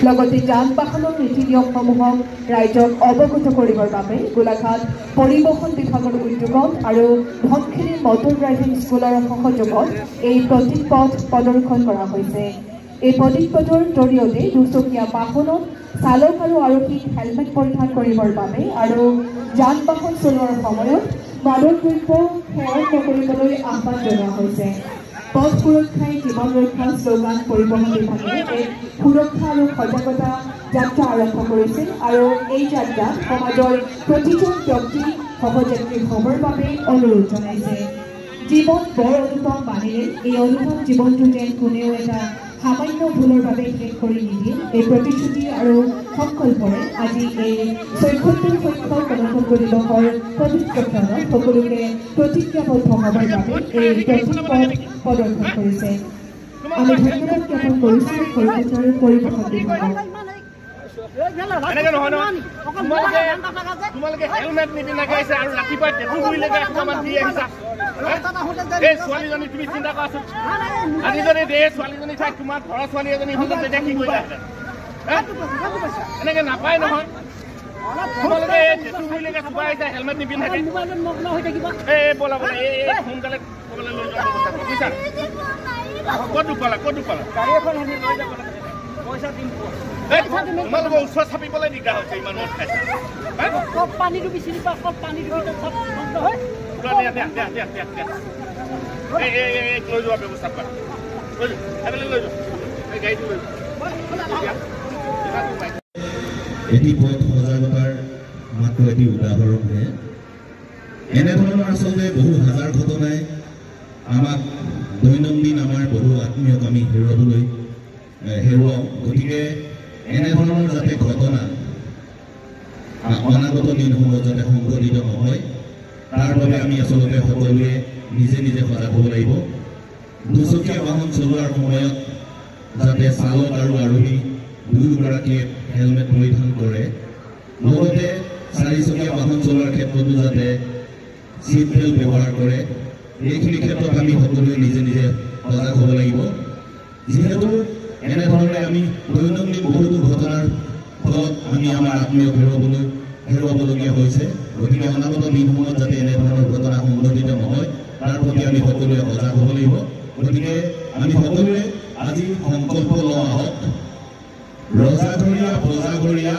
লগতে যান বাহনৰ নীতি নিয়মসমূহক ৰাইজক অৱগত কৰিবৰ বাবে গোলাঘাট পৰিবহণ বিভাগৰ উদ্যোগত আৰু ধনশিৰি মটৰ ড্ৰাইভিং স্কুলৰ সহযোগত এই প্ৰতীক পথ প্ৰদৰ্শন কৰা হৈছে। এই প্ৰতীক পথৰ জৰিয়তে দুচকীয়া বাহনত চালক আৰু আৰক্ষীক হেলমেট পৰিধান কৰিবৰ বাবে আৰু যান বাহন চলোৱাৰ সময়ত মাদক দ্ৰব্য সেৱন নকৰিবলৈ আহ্বান জনোৱা হৈছে। পথ সুৰক্ষাই জীৱন ৰক্ষা শ্লোগান পৰিবহণ বিভাগে এক সুৰক্ষা আৰু সজাগতা যাত্ৰা আৰম্ভ কৰিছিল আৰু এই যাত্ৰাত সমাজৰ প্ৰতিজন ব্যক্তি সহযাত্ৰী হ'বৰ বাবে অনুৰোধ জনাইছে। জীৱন বৰ অনুপম বাণীৰে এই অনুপম জীৱনটো যেন কোনেও এটা সামান্য ভুলৰ বাবে শেষ কৰি নিদিয়ে এই প্ৰতিশ্ৰুতি আৰু সংকল্পৰে আজি এই ৭৬ সংখ্যক গণতন্ত্ৰ দিৱসৰ পবিত্ৰ ক্ষণত সকলোকে প্ৰতিজ্ঞাবদ্ধ হ'বৰ বাবে এই প্ৰতীক পথ প্ৰদৰ্শন কৰিছে। আমি ধন্যবাদ জ্ঞাপন কৰিছোঁ কলকাতাৰ পৰিবহণ বিভাগক। তোমালোকে হেলমেট নিপিন্ধাকে আহিছে আৰু ৰাতিপুৱা টেটু কৰিলেকে অকণমান দি আহিছা। এই ছোৱালীজনী তুমি চিন্তা কৰাচোন, আজি যদি এই ছোৱালীজনী ঠাইত তোমাৰ ঘৰৰ ছোৱালী এজনী হ'ল তেতিয়া কি কৰিলাহেঁতেন? এনেকে নাপায় নহয়। তোমালোকে এই টেটু কৰিলেকে চুপাই আহিছা হেলমেট নিপিন্ধাকে। এই বলা বলা এই সোনকালে ক'বলৈ লৈ যোৱা ব্যৱস্থা কৰা বুজিছা। ক'ত দুপালা গাড়ী এখন লৈ যাব পইচা দিম। তোমালোকৰ ওচৰ চাপিবলৈ দিগদাৰ হৈছে ইমান মদ খাইছে। পানীটো বিচাৰি পা পানীটো লৈ যোৱা ব্যৱস্থা কৰা লৈ যোৱা এই গাড়ীটো লৈ এটি পথ সজাগতাৰ মাত্ৰ এটি উদাহৰণহে। এনেধৰণৰ আচলতে বহু হাজাৰ ঘটনাই আমাক দৈনন্দিন আমাৰ বহু আত্মীয়ক আমি হেৰুৱাওঁ। গতিকে এনেধৰণৰ যাতে ঘটনা অনাগত দিনসমূহত যাতে সংঘটিত নহয় তাৰ বাবে আমি আচলতে সকলোৱে নিজে নিজে সজাগ হ'ব লাগিব। দুচকীয়া বাহন চলোৱাৰ সময়ত যাতে চালক আৰু আৰোহী দুয়োগৰাকীয়ে হেলমেট পৰিধান কৰে, লগতে চাৰিচকীয়া বাহন চলোৱাৰ ক্ষেত্ৰতো যাতে চিট বেল্ট ব্যৱহাৰ কৰে। এইখিনি ক্ষেত্ৰত আমি সকলোৱে নিজে নিজে সজাগ হ'ব লাগিব। যিহেতু এনেধৰণে আমি দৈনন্দিন বহুতো ঘটনাৰ ফলত আমি আমাৰ আত্মীয়ক হেৰুৱাবলগীয়া হৈছে। গতিকে অনাগত দিনসমূহত যাতে এনেধৰণৰ ঘটনা সংঘটিত নহয় তাৰ প্ৰতি আমি সকলোৱে সজাগ হ'ব লাগিব। গতিকে আমি সকলোৱে আজি সংকল্প লওঁ, আহক ৰজাঘৰীয়া প্ৰজাঘৰীয়া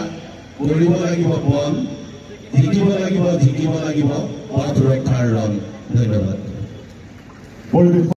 কৰিব লাগিব বল, জিকিব লাগিব পথ ৰক্ষাৰ ৰণ। ধন্যবাদ।